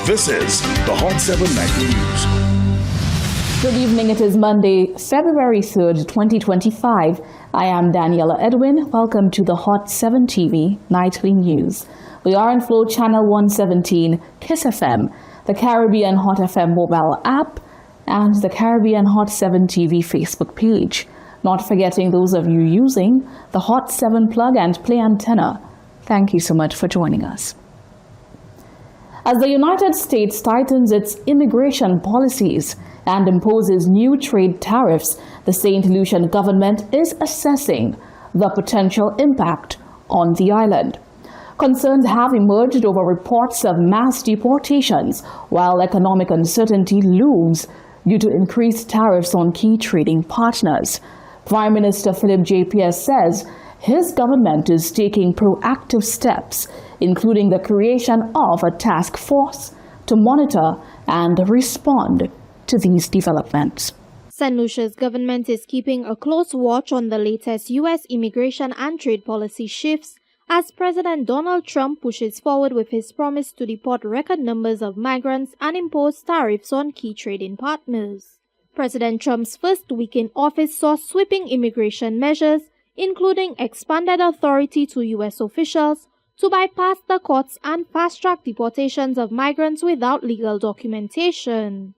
This is the Hot 7 Nightly News. Good evening. It is Monday, February 3rd, 2025. I am Daniela Edwin. Welcome to the Hot 7 TV Nightly News. We are on Flow Channel 117, Kiss FM, the Caribbean Hot FM mobile app, and the Caribbean Hot 7 TV Facebook page. Not forgetting those of you using the Hot 7 plug and play antenna. Thank you so much for joining us. As the United States tightens its immigration policies and imposes new trade tariffs, the Saint Lucian government is assessing the potential impact on the island. Concerns have emerged over reports of mass deportations, while economic uncertainty looms due to increased tariffs on key trading partners. Prime Minister Philip J. Pierce says his government is taking proactive steps, including the creation of a task force to monitor and respond to these developments. Saint Lucia's government is keeping a close watch on the latest U.S. immigration and trade policy shifts as President Donald Trump pushes forward with his promise to deport record numbers of migrants and impose tariffs on key trading partners. President Trump's first week in office saw sweeping immigration measures, including expanded authority to U.S. officials to bypass the courts and fast-track deportations of migrants without legal documentation.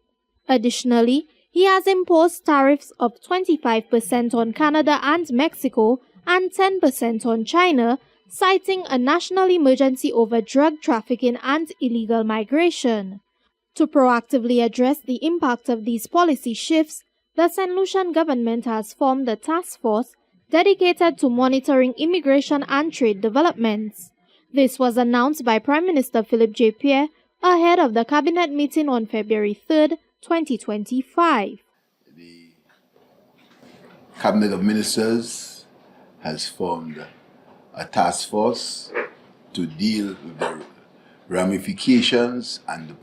Additionally, he has imposed tariffs of 25% on Canada and Mexico and 10% on China, citing a national emergency over drug trafficking and illegal migration. To proactively address the impact of these policy shifts, the Saint Lucian government has formed a task force dedicated to monitoring immigration and trade developments. This was announced by Prime Minister Philip J. Pierre ahead of the cabinet meeting on February 3rd, 2025. The Cabinet of Ministers has formed a task force to deal with the ramifications and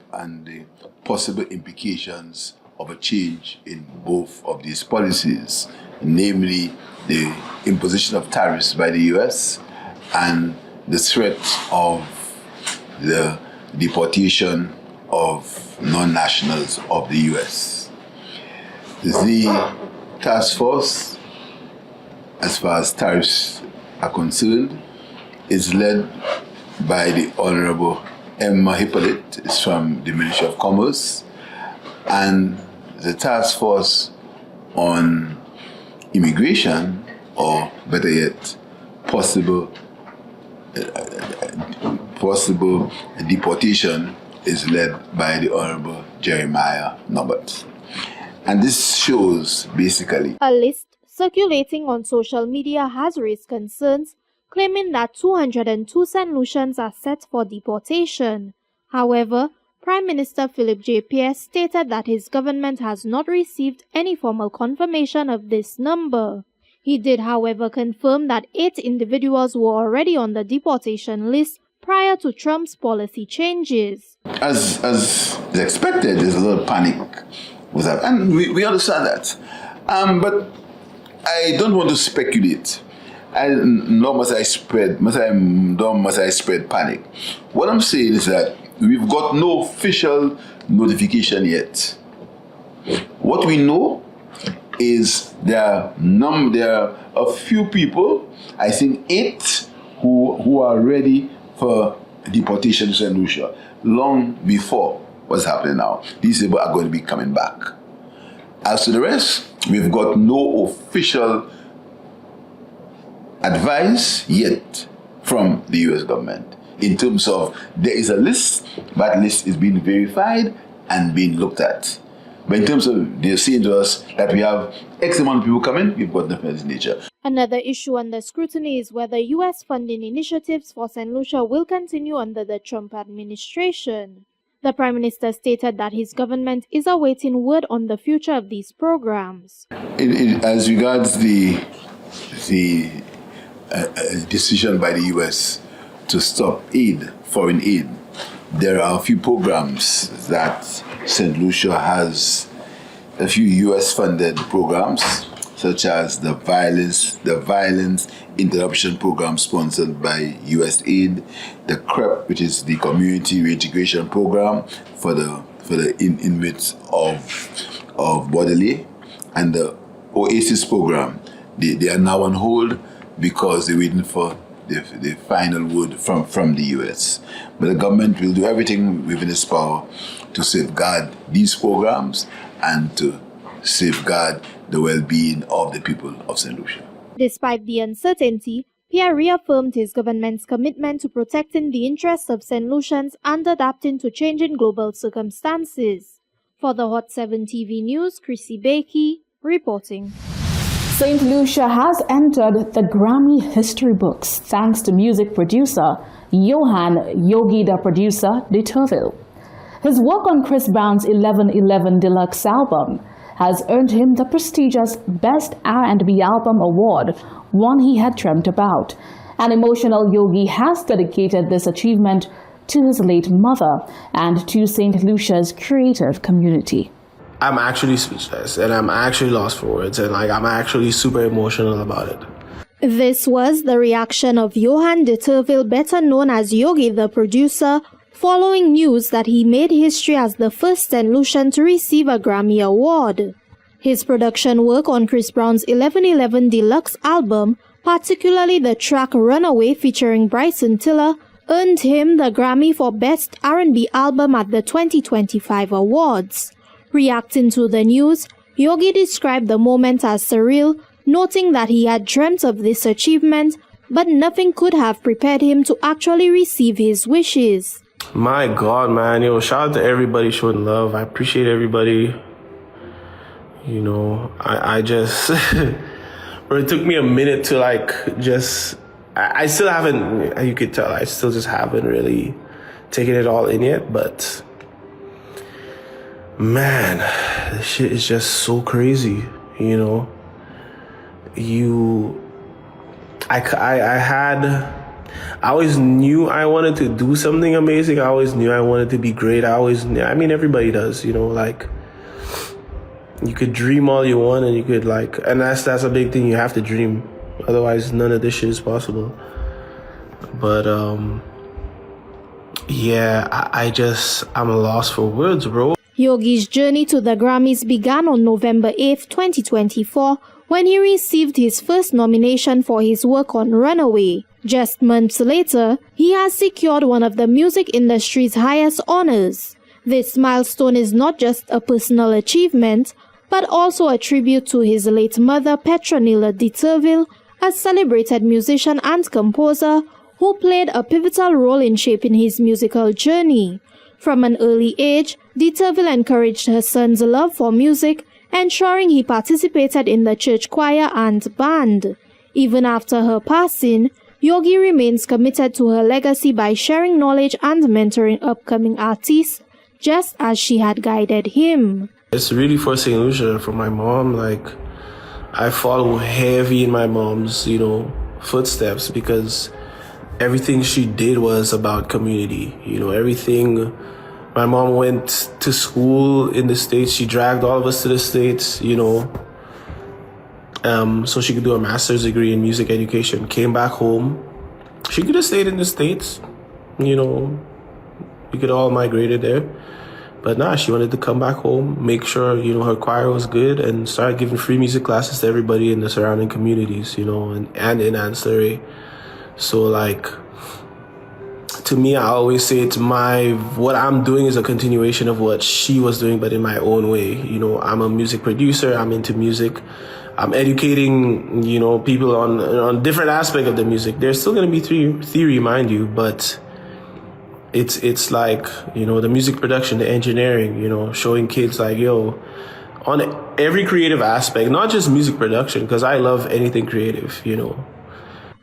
the possible implications of a change in both of these policies, namely the imposition of tariffs by the U.S. and the threat of the deportation of non-nationals of the U.S. The task force, as far as tariffs are concerned, is led by the Honorable Emma Hippolyte, is from the Ministry of Commerce, and the task force on immigration, or better yet, possible deportation, is led by the Honorable Jeremiah Norbert. And this shows basically a list circulating on social media has raised concerns, claiming that 202 Saint Lucians are set for deportation. However, Prime Minister Philip J. Pierce stated that his government has not received any formal confirmation of this number. He did, however, confirm that 8 individuals were already on the deportation list prior to Trump's policy changes. As expected, there's a lot of panic with that, and we understand that. But I don't want to speculate. Nor must I spread panic. What I'm saying is that we've got no official notification yet. What we know is there are a few people, I think 8, who are ready for deportation to Saint Lucia long before what's happening now. These people are going to be coming back. As to the rest, we've got no official advice yet from the U.S. government in terms of there is a list, that list is being verified and being looked at. But in terms of they're saying to us that we have X amount of people coming, we've got nothing of this nature. Another issue under scrutiny is whether U.S. funding initiatives for Saint Lucia will continue under the Trump administration. The Prime Minister stated that his government is awaiting word on the future of these programs. As regards the decision by the U.S. to stop foreign aid, there are a few programs that Saint Lucia has, a few U.S. funded programs, such as the violence interruption program sponsored by USAID, the CREP, which is the community reintegration program for the inmates of Bordelais, and the Oasis program. They are now on hold because they're waiting for the final word from the US. But the government will do everything within its power to safeguard these programs and to safeguard the well-being of the people of Saint Lucia. Despite the uncertainty, Pierre reaffirmed his government's commitment to protecting the interests of St. Lucians and adapting to changing global circumstances. For the Hot 7 TV News, Chrissy Bakey reporting. Saint Lucia has entered the Grammy history books thanks to music producer Johann Yogi the Producer de Turville. His work on Chris Brown's 1111 Deluxe album has earned him the prestigious Best R&B Album Award, one he had dreamt about. An emotional Yogi has dedicated this achievement to his late mother and to Saint Lucia's creative community. I'm actually speechless and I'm actually lost for words and I'm actually super emotional about it. This was the reaction of Johann de Turville, better known as Yogi the Producer, following news that he made history as the first St. Lucian to receive a Grammy Award. His production work on Chris Brown's 1111 Deluxe album, particularly the track Runaway featuring Bryson Tiller, earned him the Grammy for Best R&B Album at the 2025 Awards. Reacting to the news, Yogi described the moment as surreal, noting that he had dreamt of this achievement, but nothing could have prepared him to actually receive his wishes. My God, man, shout out to everybody showing love. I appreciate everybody. I just, but it took me a minute to I still haven't, you could tell, I still just haven't really taken it all in yet, but man, this shit is just so crazy, I always knew I wanted to do something amazing. I always knew I wanted to be great. Everybody does, you could dream all you want and you could and that's a big thing. You have to dream. Otherwise, none of this shit is possible. But, I'm lost for words, bro. Yogi's journey to the Grammys began on November 8, 2024, when he received his first nomination for his work on Runaway. Just months later, he has secured one of the music industry's highest honors. This milestone is not just a personal achievement, but also a tribute to his late mother, Petronilla de Turville, a celebrated musician and composer who played a pivotal role in shaping his musical journey. From an early age, de Turville encouraged her son's love for music, ensuring he participated in the church choir and band. Even after her passing, Yogi remains committed to her legacy by sharing knowledge and mentoring upcoming artists, just as she had guided him. It's really for St. Lucia, for my mom. I follow heavy in my mom's, footsteps, because everything she did was about community. Everything. My mom went to school in the States. She dragged all of us to the States, so she could do a master's degree in music education. Came back home. She could have stayed in the States, we could all migrated there. But nah, she wanted to come back home, make sure, her choir was good, and start giving free music classes to everybody in the surrounding communities, and in Ancillary. So to me, I always say what I'm doing is a continuation of what she was doing, but in my own way. I'm a music producer. I'm into music. I'm educating, people on different aspects of the music. There's still going to be theory, mind you, but it's the music production, the engineering, showing kids on every creative aspect, not just music production, because I love anything creative,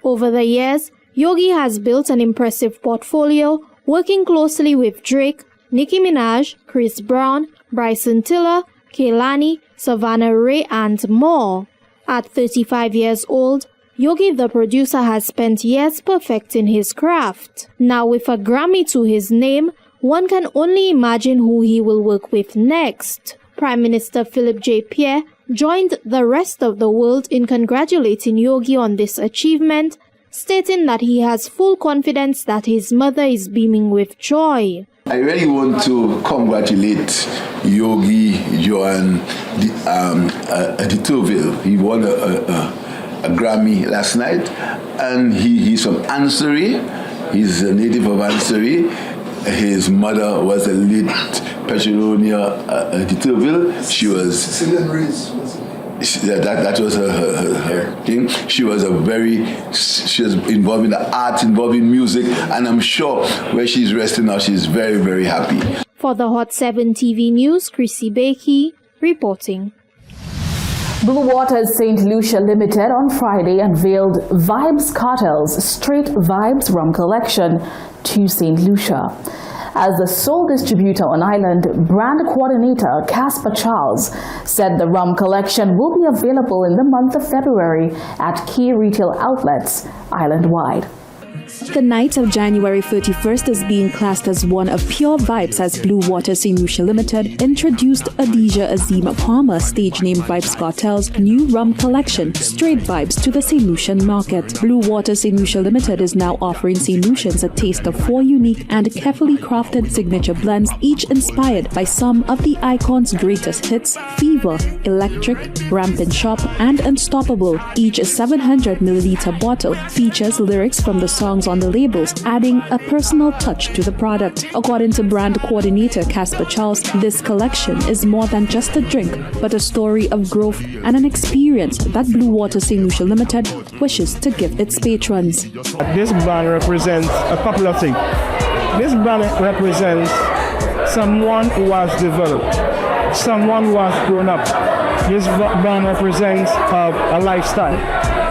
Over the years, Yogi has built an impressive portfolio, working closely with Drake, Nicki Minaj, Chris Brown, Bryson Tiller, Kehlani, Savannah Ray, and more. At 35 years old, Yogi the Producer has spent years perfecting his craft. Now with a Grammy to his name, one can only imagine who he will work with next. Prime Minister Philip J. Pierre joined the rest of the world in congratulating Yogi on this achievement, stating that he has full confidence that his mother is beaming with joy. I really want to congratulate Yogi Joan de Tourville. He won a Grammy last night, and he's from Ansory. He's a native of Ansory. His mother was a late Petronia de Tourville. She was Sicilian race. that was her thing. She was involved in the arts, involved in music, and I'm sure where she's resting now, she's very, very happy. For the Hot 7 TV News, Chrissy Bakey reporting. Blue Waters Saint Lucia Limited on Friday unveiled Vibes Cartel's Straight Vibes Rum Collection to Saint Lucia. As the sole distributor on island, brand coordinator Casper Charles said the rum collection will be available in the month of February at key retail outlets island-wide. The night of January 31st is being classed as one of pure vibes as Blue Water Saint Lucia Limited introduced Adija Azima Palmer, stage-named Vibes Cartel's new rum collection, Straight Vibes, to the Saint Lucian market. Blue Water Saint Lucia Limited is now offering Saint Lucians a taste of 4 unique and carefully crafted signature blends, each inspired by some of the icon's greatest hits: Fever, Electric, Rampant Shop, and Unstoppable. Each 700ml bottle features lyrics from the songs on the labels, adding a personal touch to the product. According to brand coordinator Casper Charles, this collection is more than just a drink, but a story of growth and an experience that Blue Water Saint Lucia Limited wishes to give its patrons. This brand represents a couple of things. This brand represents someone who has developed, someone who has grown up. This brand represents a lifestyle.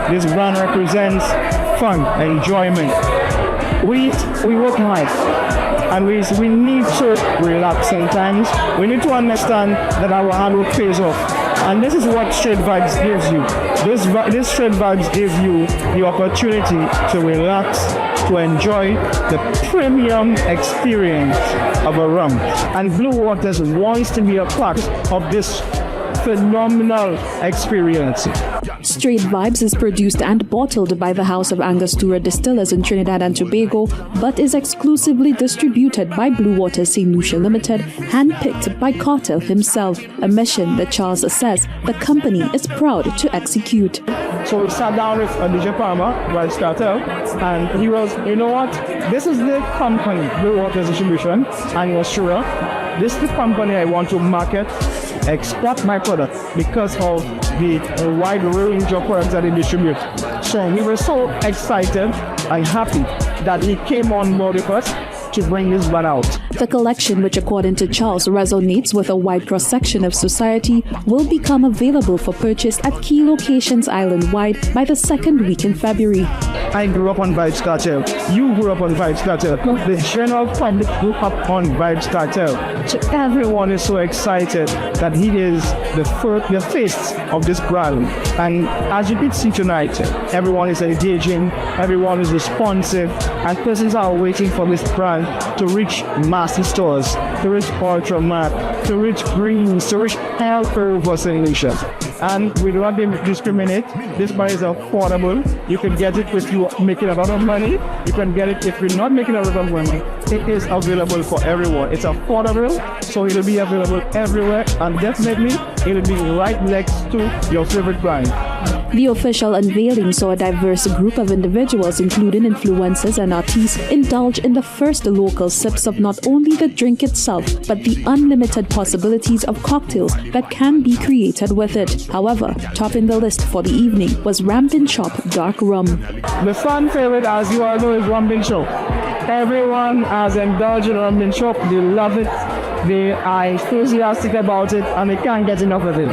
This brand represents fun, enjoyment. We work hard, and we need to relax sometimes. We need to understand that our hard work pays off. And this is what Straight Vibes gives you. This Straight Vibes gives you the opportunity to relax, to enjoy the premium experience of a rum. And Blue Waters wants to be a part of this phenomenal experience. Straight Vibes is produced and bottled by the House of Angostura Distillers in Trinidad and Tobago, but is exclusively distributed by Blue Water Saint Lucia Limited, handpicked by Cartel himself, a mission that Charles says the company is proud to execute. So we sat down with Adija Palmer, Vibes Cartel, and he was, you know what, this is the company, Blue Water Distribution, and yours truly, this is the company I want to market, export my product because of the wide range of products that they distribute. So we were so excited and happy that he came on board with us to bring this one out. The collection, which according to Charles resonates with a wide cross-section of society, will become available for purchase at key locations island-wide by the second week in February. I grew up on Vibes Cartel. You grew up on Vibes Cartel. The general public grew up on Vibes Cartel. So everyone is so excited that he is the face of this brand. And as you can see tonight, everyone is engaging, everyone is responsive, and persons are waiting for this brand to reach mass stores, to reach Ultramart, to reach Greens, to reach Helper for Saint Lucia. And we do not discriminate. This brand is affordable. You can get it if you are making a lot of money. You can get it if you're not making a lot of money. It is available for everyone. It's affordable, so it'll be available everywhere, and definitely it'll be right next to your favorite brand. The official unveiling saw a diverse group of individuals, including influencers and artists, indulge in the first local sips of not only the drink itself, but the unlimited possibilities of cocktails that can be created with it. However, topping the list for the evening was Rampant Shop Dark Rum. The fan favorite, as you all know, is Rampant Shop. Everyone has indulged in Rampant Shop. They love it. They are enthusiastic about it, and they can't get enough of it.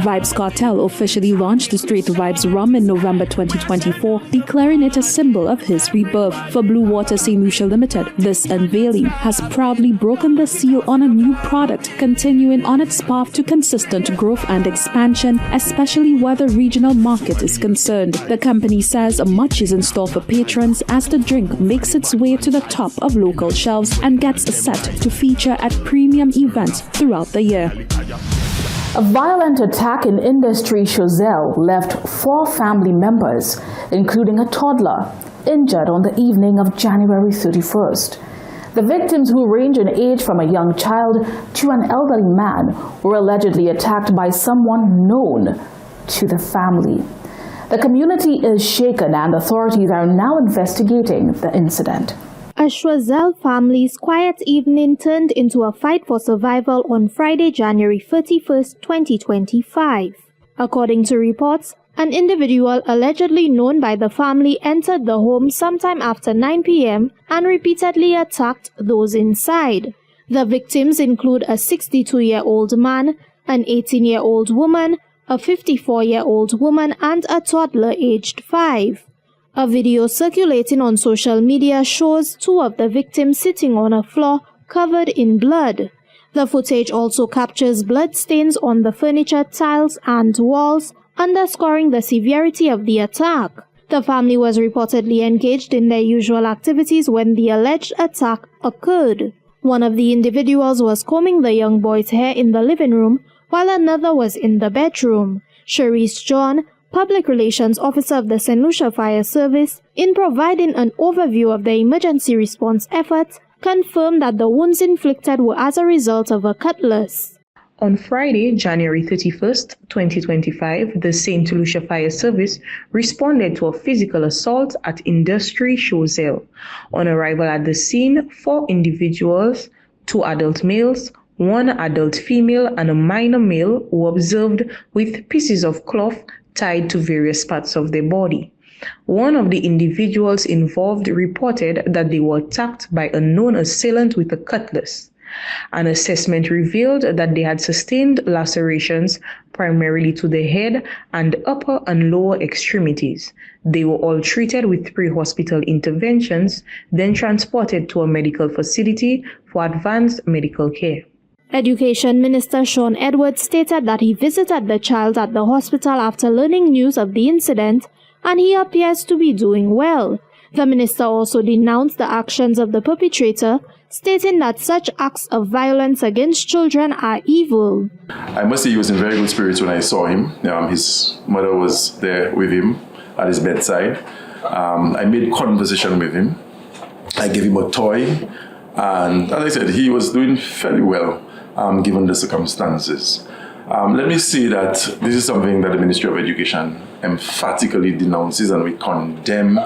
Vibes Cartel officially launched the Straight Vibes Rum in November 2024, declaring it a symbol of his rebirth. For Blue Water Saint Lucia Limited, this unveiling has proudly broken the seal on a new product, continuing on its path to consistent growth and expansion, especially where the regional market is concerned. The company says much is in store for patrons as the drink makes its way to the top of local shelves and gets set to feature at premium events throughout the year. A violent attack in Industry Choiseul left 4 family members, including a toddler, injured on the evening of January 31st. The victims, who range in age from a young child to an elderly man, were allegedly attacked by someone known to the family. The community is shaken and authorities are now investigating the incident. A Choiseul family's quiet evening turned into a fight for survival on Friday, January 31st, 2025. According to reports, an individual allegedly known by the family entered the home sometime after 9 p.m. and repeatedly attacked those inside. The victims include a 62-year-old man, an 18-year-old woman, a 54-year-old woman, and a toddler aged 5. A video circulating on social media shows 2 of the victims sitting on a floor covered in blood. The footage also captures blood stains on the furniture, tiles, and walls, underscoring the severity of the attack. The family was reportedly engaged in their usual activities when the alleged attack occurred. One of the individuals was combing the young boy's hair in the living room, while another was in the bedroom. Cherise John, Public Relations Officer of the Saint Lucia Fire Service, in providing an overview of the emergency response efforts, confirmed that the wounds inflicted were as a result of a cutlass. On Friday, January 31st, 2025, the Saint Lucia Fire Service responded to a physical assault at Industry Choiseul. On arrival at the scene, 4 individuals, 2 adult males, 1 adult female, and a minor male were observed with pieces of cloth tied to various parts of their body. One of the individuals involved reported that they were attacked by a known assailant with a cutlass. An assessment revealed that they had sustained lacerations primarily to the head and upper and lower extremities. They were all treated with pre-hospital interventions, then transported to a medical facility for advanced medical care. Education Minister Sean Edwards stated that he visited the child at the hospital after learning news of the incident, and he appears to be doing well. The minister also denounced the actions of the perpetrator, stating that such acts of violence against children are evil. I must say he was in very good spirits when I saw him. His mother was there with him at his bedside. I made conversation with him. I gave him a toy, and as I said, he was doing fairly well. Given the circumstances. Let me say that this is something that the Ministry of Education emphatically denounces, and we condemn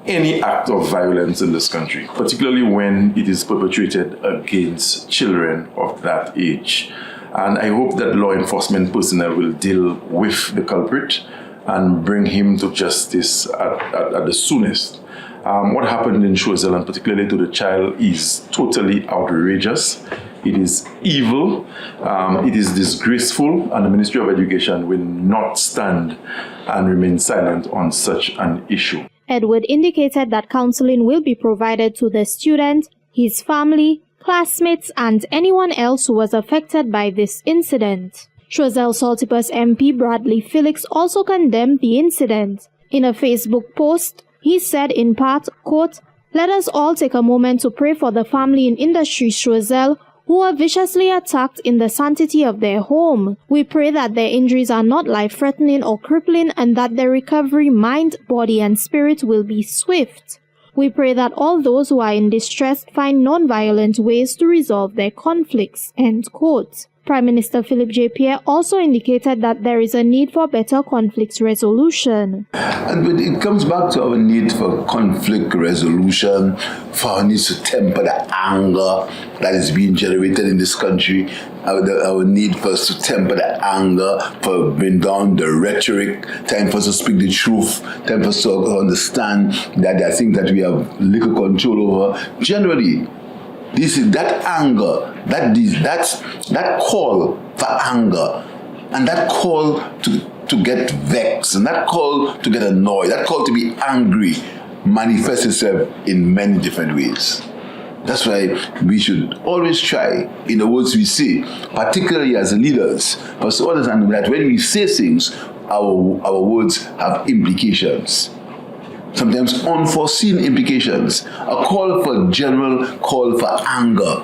any act of violence in this country, particularly when it is perpetrated against children of that age. And I hope that law enforcement personnel will deal with the culprit and bring him to justice at the soonest. What happened in Choiseul, and particularly to the child, is totally outrageous. It is evil, it is disgraceful, and the Ministry of Education will not stand and remain silent on such an issue. Edward indicated that counseling will be provided to the student, his family, classmates, and anyone else who was affected by this incident. Choiseul Saltipus MP Bradley Felix also condemned the incident. In a Facebook post, he said in part, quote, "Let us all take a moment to pray for the family in Industry Choiseul who were viciously attacked in the sanctity of their home. We pray that their injuries are not life-threatening or crippling, and that their recovery, mind, body, and spirit will be swift. We pray that all those who are in distress find non-violent ways to resolve their conflicts." End quote. Prime Minister Philip J. Pierre also indicated that there is a need for better conflict resolution. And it comes back to our need for conflict resolution, for our need to temper the anger that is being generated in this country, our need for us to temper the anger, for bring down the rhetoric, time for us to speak the truth, time for us to understand that there are things that we have little control over. Generally, this is that anger, that call for anger, and that call to get vexed, and that call to get annoyed, that call to be angry manifests itself in many different ways. That's why we should always try, in the words we say, particularly as leaders, for us to understand that when we say things, our words have implications. Sometimes unforeseen implications. A call for general call for anger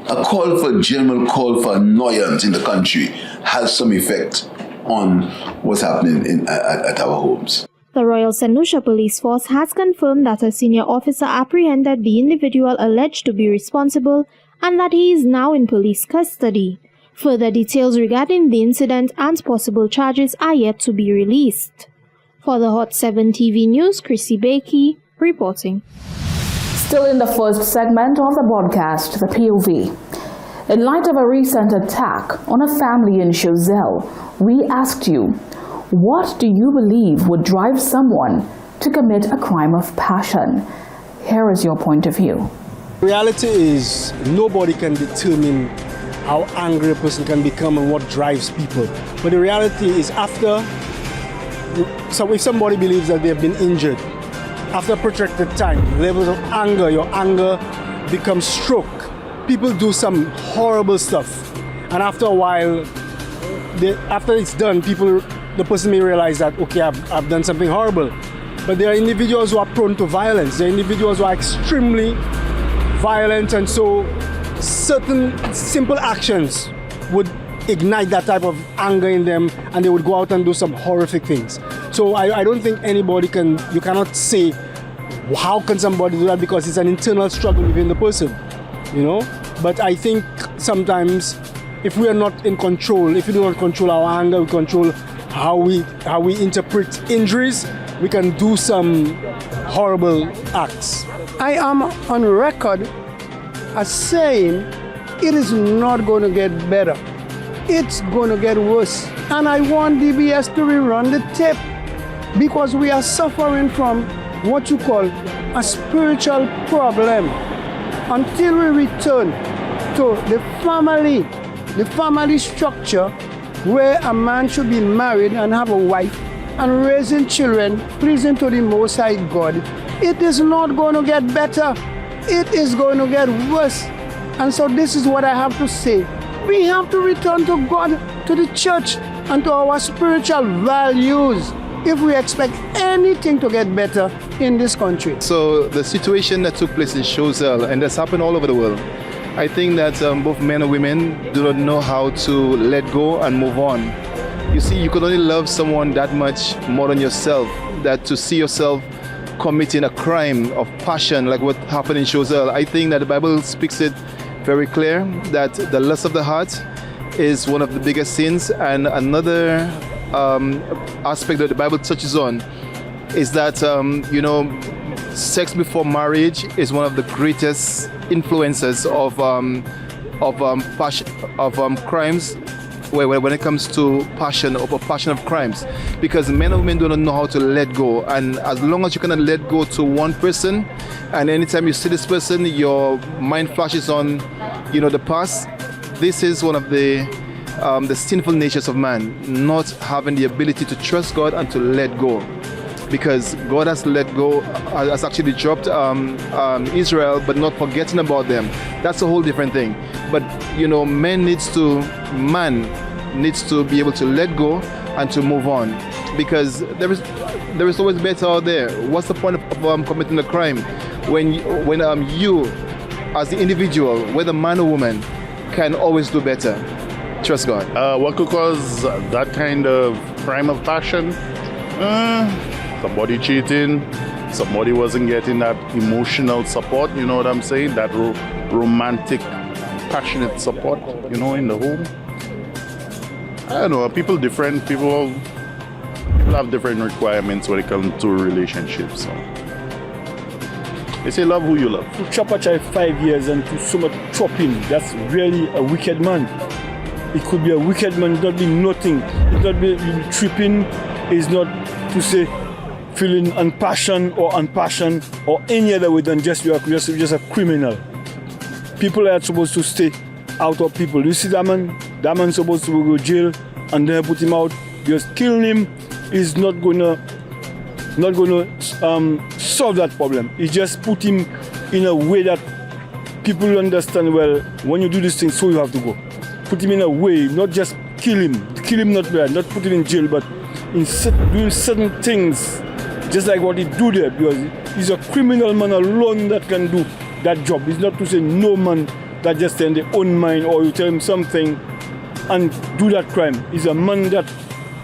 a general call for annoyance in the country has some effect on what's happening at our homes. The Royal Saint Lucia Police Force has confirmed that a senior officer apprehended the individual alleged to be responsible and that he is now in police custody. Further details regarding the incident and possible charges are yet to be released. For the Hot 7 TV News, Chrissy Bakey reporting. Still in the first segment of the broadcast, the POV. In light of a recent attack on a family in Choiseul, we asked you, what do you believe would drive someone to commit a crime of passion? Here is your point of view. Reality is nobody can determine how angry a person can become and what drives people. But the reality is if somebody believes that they have been injured, after a protracted time, levels of anger, your anger becomes stroke. People do some horrible stuff. And after a while, after it's done, the person may realize that, okay, I've done something horrible. But there are individuals who are prone to violence. There are individuals who are extremely violent, and so certain simple actions would ignite that type of anger in them, and they would go out and do some horrific things. So I don't think you cannot say, how can somebody do that, because it's an internal struggle within the person, But I think sometimes if we are not in control, if we do not control our anger, we control how we interpret injuries, we can do some horrible acts. I am on record as saying it is not going to get better. It's going to get worse. And I want DBS to rerun the tape, because we are suffering from what you call a spiritual problem. Until we return to the family structure where a man should be married and have a wife and raising children pleasing to the Most High God, it is not going to get better. It is going to get worse. And so this is what I have to say. We have to return to God, to the church, and to our spiritual values if we expect anything to get better in this country. So the situation that took place in Choiseul, and that's happened all over the world, I think that both men and women do not know how to let go and move on. You see, you can only love someone that much more than yourself, that to see yourself committing a crime of passion like what happened in Choiseul. I think that the Bible speaks it very clear, that the lust of the heart is one of the biggest sins. And another aspect that the Bible touches on is that, sex before marriage is one of the greatest influences of crimes when it comes to passion of crimes, because men and women do not know how to let go. And as long as you cannot let go to one person, and anytime you see this person, your mind flashes on, the past. This is one of the sinful natures of man, not having the ability to trust God and to let go. Because God has has actually dropped Israel, but not forgetting about them. That's a whole different thing. But man needs to be able to let go and to move on, because there is always better out there. What's the point of committing a crime when you, as the individual, whether man or woman, can always do better? Trust God. What could cause that kind of crime of passion? Somebody cheating, somebody wasn't getting that emotional support, you know what I'm saying? That romantic, passionate support, in the home. I don't know, people have different requirements when it comes to relationships. So. They say love who you love. To chop a child 5 years and to so much chopping, that's really a wicked man. It could be a wicked man, it not be nothing. It not be tripping, is not to say feeling unpassioned or any other way than just you are just a criminal. People are supposed to stay out of people. You see that man's supposed to go to jail, and then put him out. Just killing him is not gonna solve that problem. It just put him in a way that people understand, well, when you do this thing, so you have to go. Put him in a way, not just kill him not bad, not put him in jail, but in doing certain things, just like what he do there, because he's a criminal man alone that can do that job. It's not to say no man that just in their own mind, or you tell him something and do that crime. He's a man that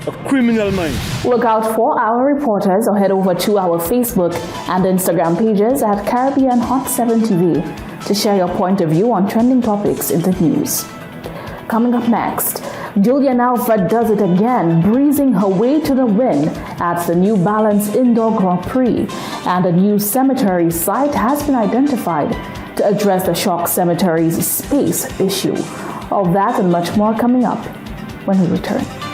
a criminal mind. Look out for our reporters or head over to our Facebook and Instagram pages at Caribbean Hot 7 TV to share your point of view on trending topics in the news. Coming up next, Julian Alfred does it again, breezing her way to the win at the New Balance Indoor Grand Prix, and a new cemetery site has been identified to address the Shock Cemetery's space issue. All that and much more coming up when we return.